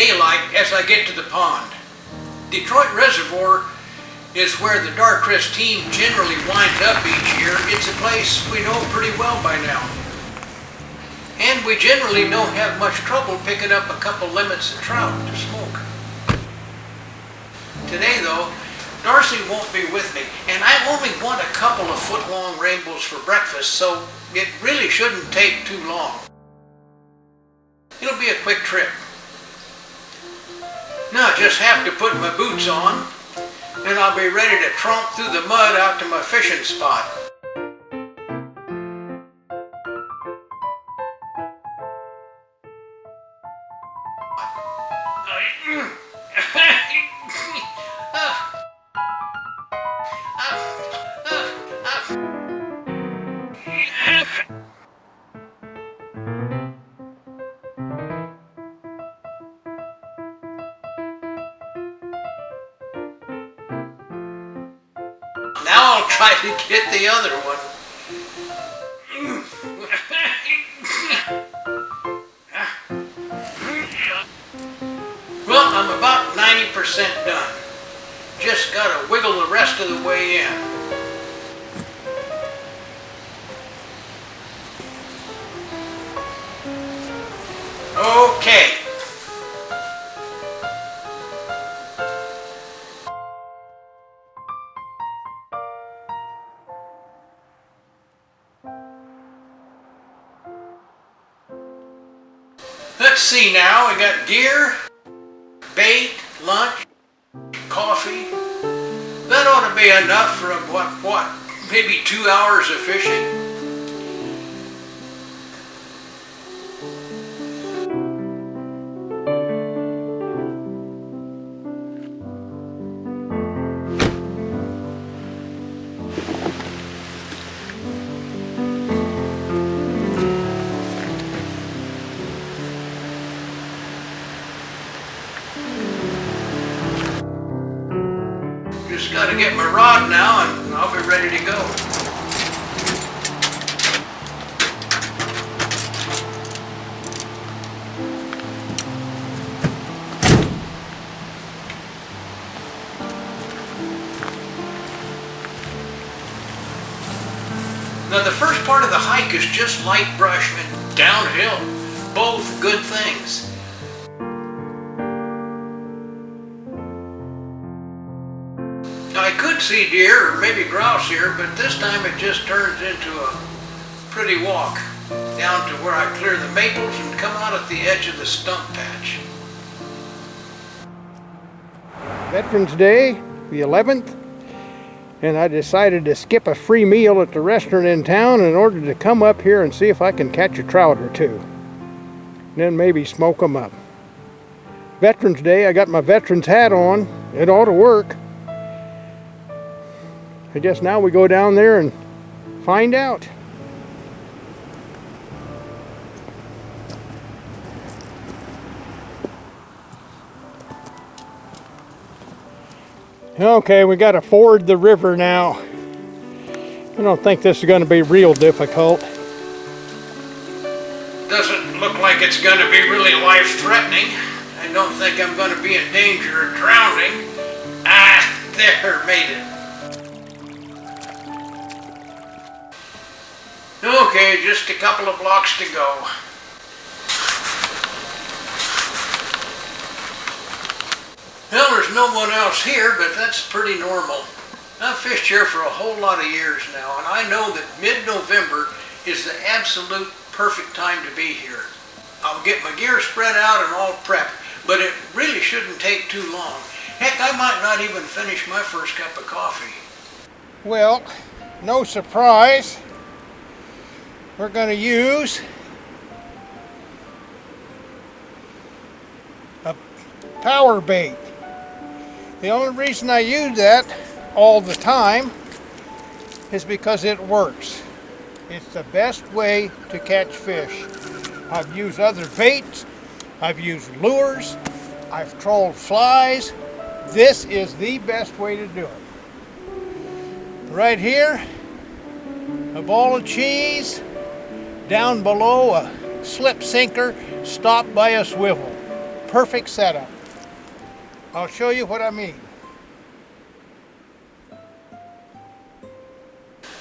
daylight as I get to the pond. Detroit Reservoir is where the Darchris team generally winds up each year. It's a place we know pretty well by now. And we generally don't have much trouble picking up a couple limits of trout to smoke. Today though, Darcy won't be with me, and I only want a couple of foot-long rainbows for breakfast, so it really shouldn't take too long. It'll be a quick trip. Now I just have to put my boots on, and I'll be ready to tromp through the mud out to my fishing spot. Now I'll try to get the other one. Well, I'm about 90% done. Just gotta wiggle the rest of the way in. Okay. Let's see now, we got gear, bait, lunch, coffee. That ought to be enough for what, maybe 2 hours of fishing? Just got to get my rod now and I'll be ready to go. Now the first part of the hike is just light brush and downhill. Both good things. I could see deer or maybe grouse here, but this time it just turns into a pretty walk down to where I clear the maples and come out at the edge of the stump patch. Veterans Day, the 11th, and I decided to skip a free meal at the restaurant in town in order to come up here and see if I can catch a trout or two. And then maybe smoke them up. Veterans Day, I got my veterans hat on. It ought to work. I guess now we go down there and find out. Okay, we got to ford the river now. I don't think this is going to be real difficult. Doesn't look like it's going to be really life-threatening. I don't think I'm going to be in danger of drowning. Ah, there, made it. Okay, just a couple of blocks to go. Well, there's no one else here, but that's pretty normal. I've fished here for a whole lot of years now, and I know that mid-November is the absolute perfect time to be here. I'll get my gear spread out and all prepped, but it really shouldn't take too long. Heck, I might not even finish my first cup of coffee. Well, no surprise. We're going to use a power bait. The only reason I use that all the time is because it works. It's the best way to catch fish. I've used other baits, I've used lures, I've trolled flies. This is the best way to do it. Right here, a ball of cheese, down below a slip sinker stopped by a swivel. perfect setup. I'll show you what I mean.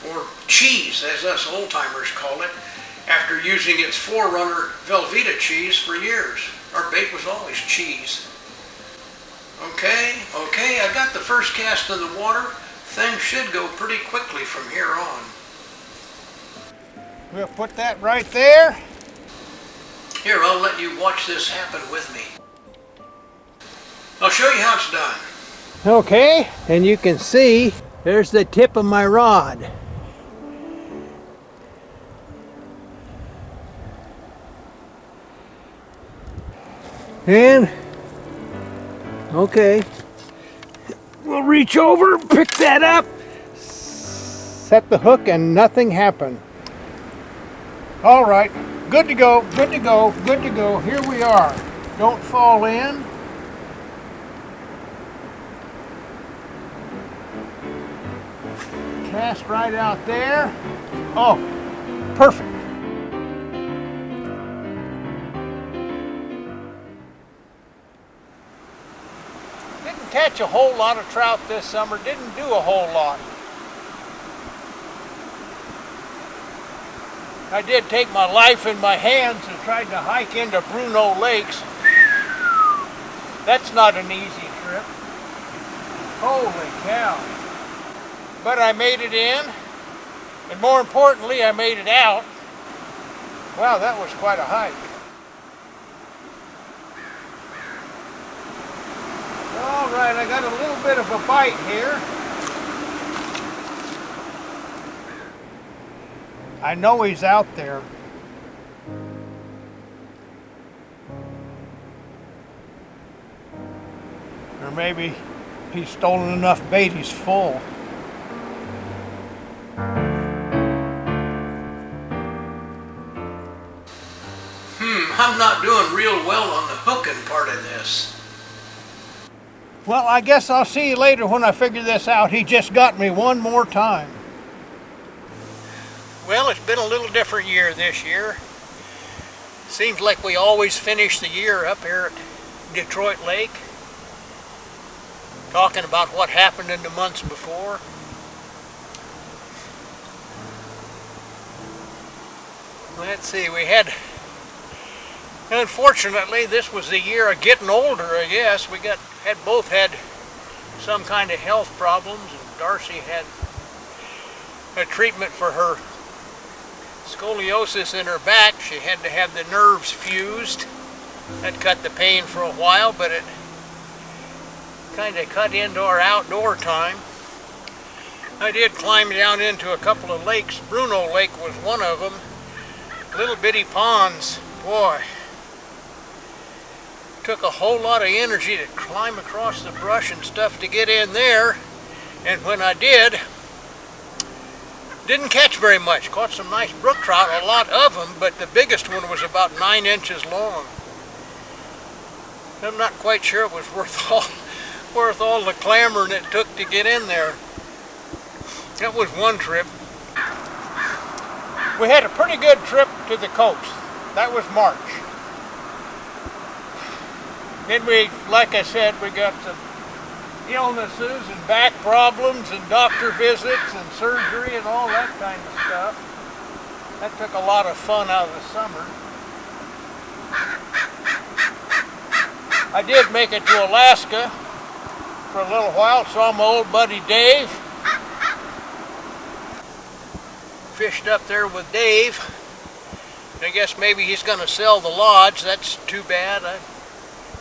Or cheese, as us old-timers call it, after using its forerunner Velveeta cheese for years. Our bait was always cheese. Okay, I got the first cast in the water. Things should go pretty quickly from here on. We'll put that right there. Here, I'll let you watch this happen with me. I'll show you how it's done. Okay, and you can see there's the tip of my rod. And, okay, we'll reach over, pick that up, set the hook, and nothing happened. All right, good to go, good to go, good to go. Here we are. Don't fall in. Cast right out there. Oh, perfect. Didn't catch a whole lot of trout this summer. Didn't do a whole lot. I did take my life in my hands and tried to hike into Bruno Lakes. That's not an easy trip. Holy cow. But I made it in, and more importantly, I made it out. Wow, that was quite a hike. All right, I got a little bit of a bite here. I know he's out there. Or maybe he's stolen enough bait, he's full. I'm not doing real well on the hooking part of this. Well, I guess I'll see you later when I figure this out. He just got me one more time. Well, it's been a little different year this year. Seems like we always finish the year up here at Detroit Lake, talking about what happened in the months before. Let's see, we had, unfortunately, this was the year of getting older, I guess. We both had some kind of health problems, and Darcy had a treatment for her scoliosis in her back. She had to have the nerves fused. That cut the pain for a while, but it kind of cut into our outdoor time. I did climb down into a couple of lakes. Bruno Lake was one of them. Little bitty ponds. Boy, took a whole lot of energy to climb across the brush and stuff to get in there, and when I didn't catch very much. Caught some nice brook trout, a lot of them, but the biggest one was about 9 inches long. I'm not quite sure it was worth all the clamoring it took to get in there. That was one trip. We had a pretty good trip to the coast. That was March. Then like I said, we got some illnesses and back problems and doctor visits and surgery and all that kind of stuff. That took a lot of fun out of the summer. I did make it to Alaska for a little while. Saw my old buddy Dave. Fished up there with Dave. I guess maybe he's going to sell the lodge. That's too bad. I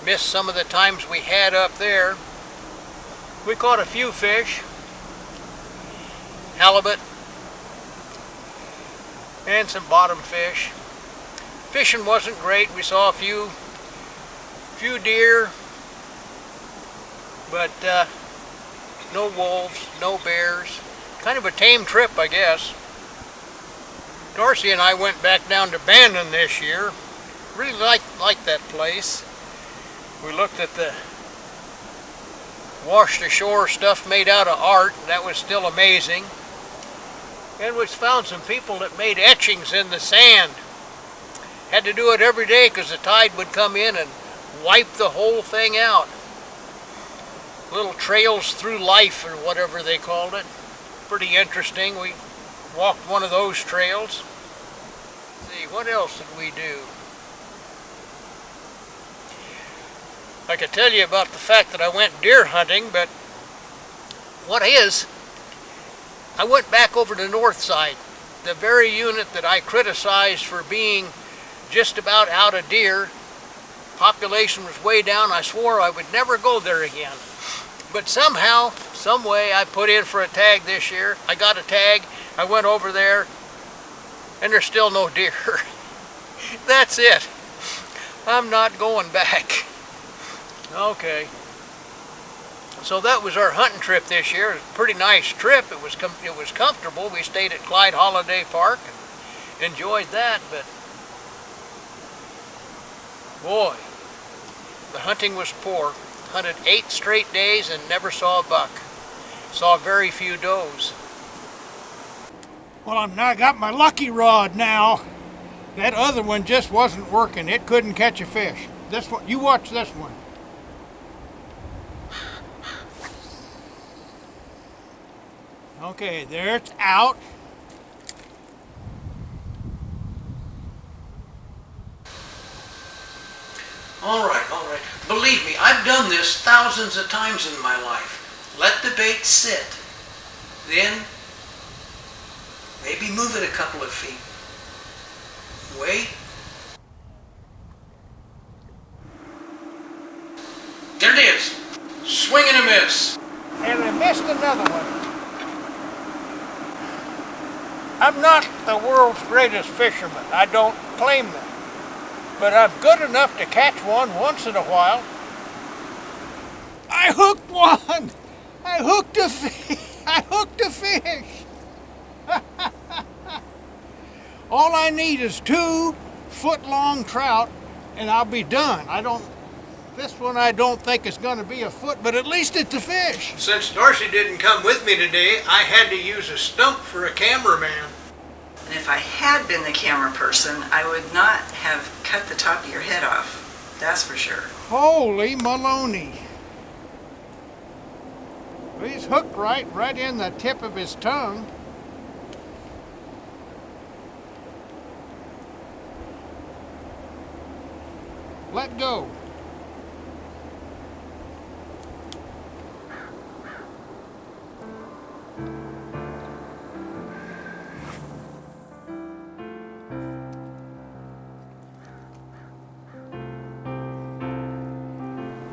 missed some of the times we had up there. We caught a few fish, halibut, and some bottom fish. Fishing wasn't great. We saw a few deer, but no wolves, no bears. Kind of a tame trip, I guess. Darcy and I went back down to Bandon this year. Really liked that place. We looked at the washed ashore stuff made out of art. That was still amazing. And we found some people that made etchings in the sand. Had to do it every day because the tide would come in and wipe the whole thing out. Little trails through life or whatever they called it. Pretty interesting. We walked one of those trails. Let's see, what else did we do? I could tell you about the fact that I went deer hunting, but what is, I went back over to the north side, the very unit that I criticized for being just about out of deer. Population was way down. I swore I would never go there again. But somehow, some way, I put in for a tag this year. I got a tag, I went over there, and there's still no deer. That's it. I'm not going back. Okay. So that was our hunting trip this year. It was a pretty nice trip. It was comfortable. We stayed at Clyde Holiday Park and enjoyed that, but boy, the hunting was poor. Hunted 8 straight days and never saw a buck. Saw very few does. Well, I got my lucky rod now. That other one just wasn't working. It couldn't catch a fish. This one, you watch this one. Okay, there it's out. All right. Believe me, I've done this thousands of times in my life. Let the bait sit. Then, maybe move it a couple of feet. Wait. There it is. Swing and a miss. And I missed another one. I'm not the world's greatest fisherman. I don't claim that. But I'm good enough to catch one once in a while. I hooked one! I hooked a fish! I hooked a fish! All I need is 2 foot-long trout and I'll be done. This one I don't think is going to be a foot, but at least it's a fish. Since Darcy didn't come with me today, I had to use a stump for a cameraman. And if I had been the camera person, I would not have cut the top of your head off. That's for sure. Holy Maloney. He's hooked right in the tip of his tongue. Let go.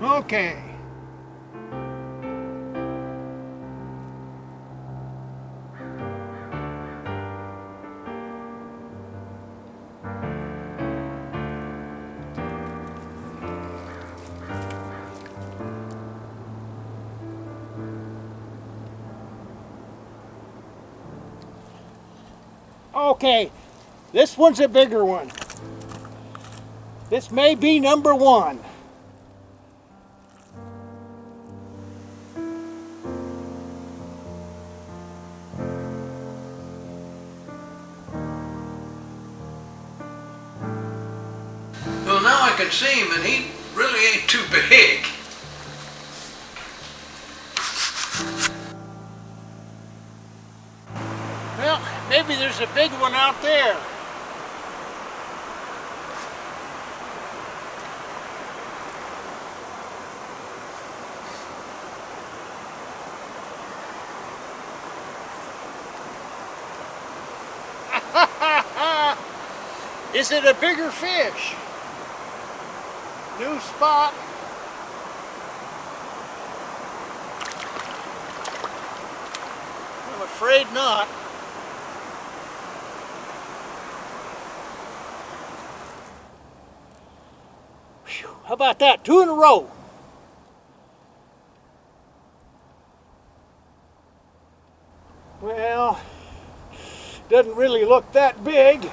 Okay. Okay, this one's a bigger one. This may be number 1. Well, now I can see him, and he really ain't too big. Well, maybe there's a big one out there. Is it a bigger fish? New spot. I'm afraid not. Whew, how about that? 2 in a row. Well, doesn't really look that big.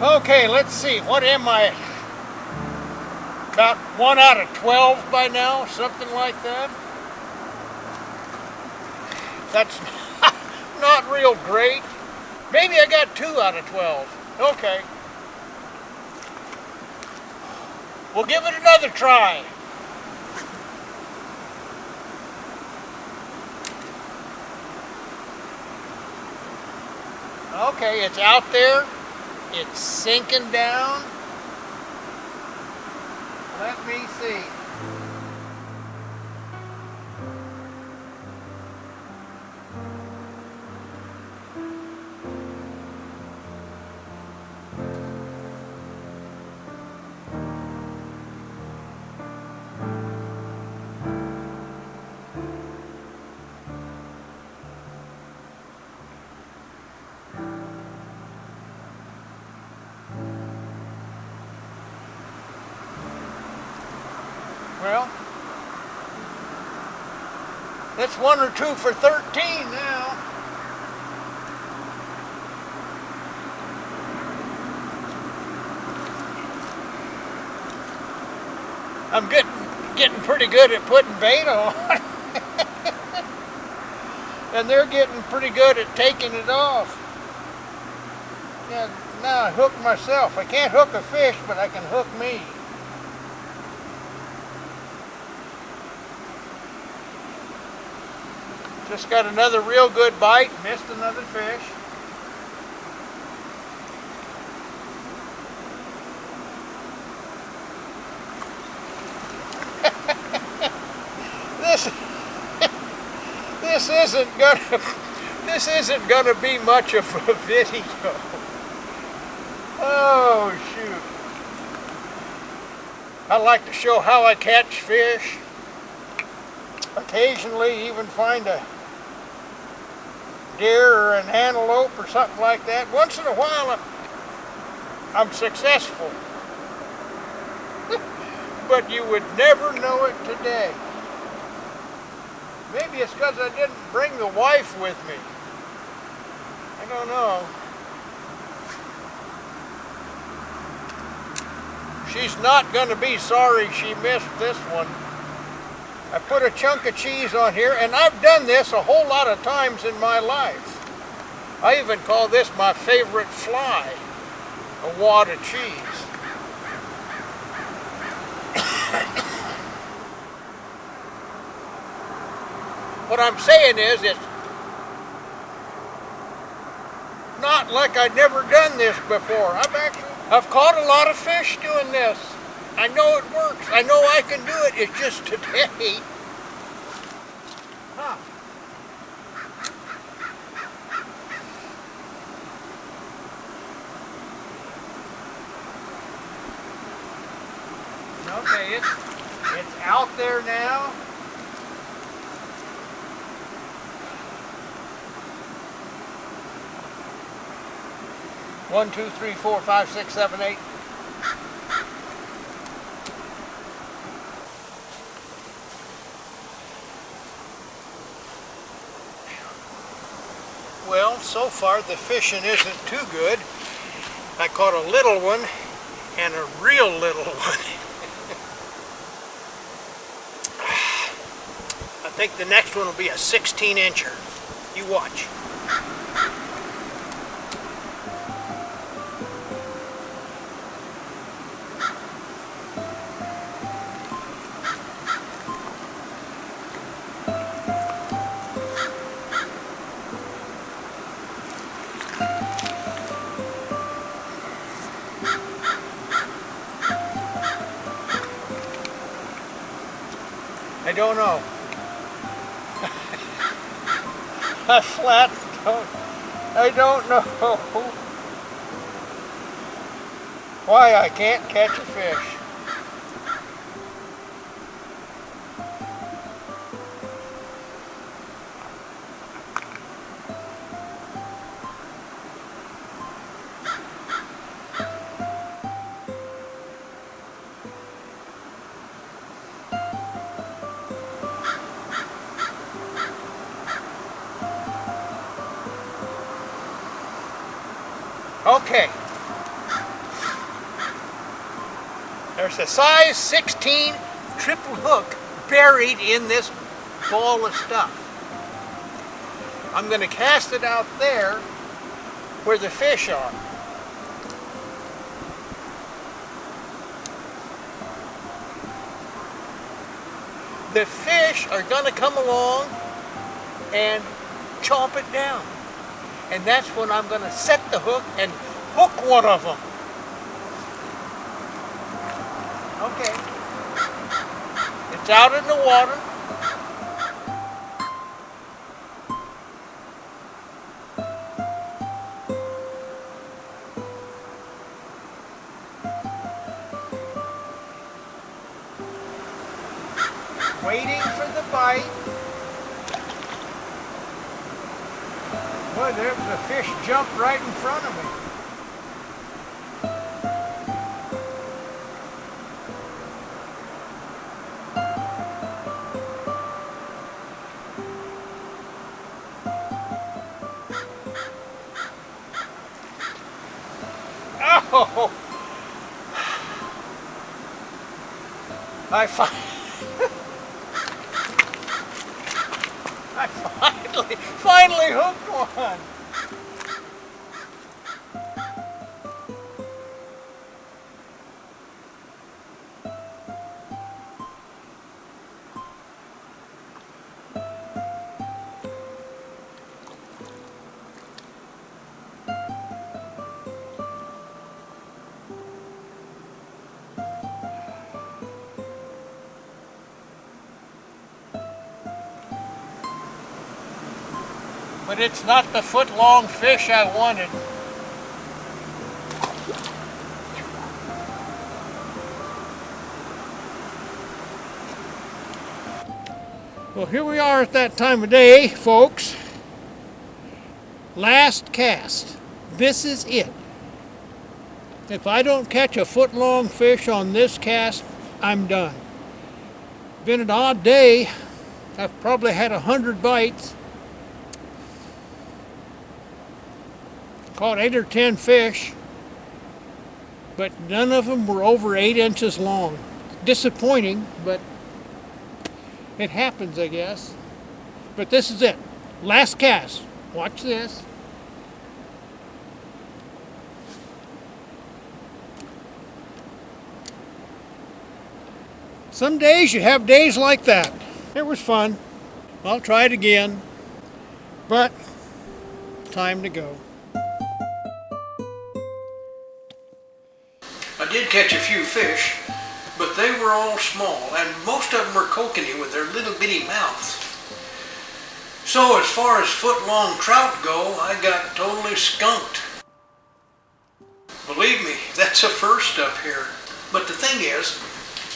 Okay, let's see. What am I? About 1 out of 12 by now, something like that. That's not real great. Maybe I got 2 out of 12. Okay. We'll give it another try. Okay, it's out there. It's sinking down. Let me see. Well, that's 1 or 2 for 13 now. I'm getting pretty good at putting bait on. And they're getting pretty good at taking it off. Yeah, now I hook myself. I can't hook a fish, but I can hook me. Just got another real good bite, missed another fish. This isn't gonna be much of a video. Oh shoot. I like to show how I catch fish. Occasionally even find a deer or an antelope or something like that. Once in a while I'm successful. But you would never know it today. Maybe it's because I didn't bring the wife with me. I don't know. She's not going to be sorry she missed this one. I put a chunk of cheese on here, and I've done this a whole lot of times in my life. I even call this my favorite fly, a wad of cheese. What I'm saying is, it's not like I'd never done this before. I've caught a lot of fish doing this. I know it works. I know I can do it. It's just today. Huh. Okay, it's out there now. One, two, three, four, 5, 6, 7, 8. Well, so far the fishing isn't too good. I caught a little one and a real little one. I think the next one will be a 16-incher. You watch. I don't know. I flat I don't know why I can't catch a fish. Okay, There's a size 16 triple hook buried in this ball of stuff. I'm going to cast it out there where the fish are. The fish are going to come along and chomp it down. And that's when I'm going to set the hook and hook one of them. Okay. It's out in the water. Waiting for the bite. Boy, there's the fish jumped right in front of me. Oh! I finally hooked one. But it's not the foot-long fish I wanted. Well, here we are at that time of day, folks. Last cast. This is it. If I don't catch a foot-long fish on this cast, I'm done. Been an odd day. I've probably had 100 bites. Caught 8 or 10 fish, but none of them were over 8 inches long. Disappointing, but it happens, I guess. But this is it. Last cast. Watch this. Some days you have days like that. It was fun. I'll try it again, but time to go. I did catch a few fish, but they were all small, and most of them were kokanee with their little bitty mouths. So as far as foot-long trout go, I got totally skunked. Believe me, that's a first up here. But the thing is,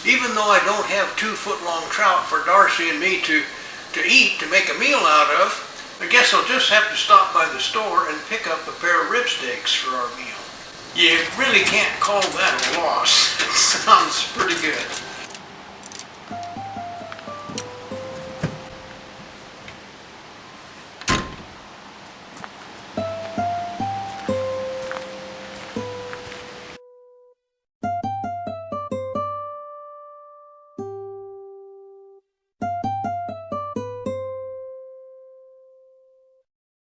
even though I don't have 2 foot-long trout for Darcy and me to eat, to make a meal out of, I guess I'll just have to stop by the store and pick up a pair of rib steaks for our meal. You really can't call that a loss. It sounds pretty good.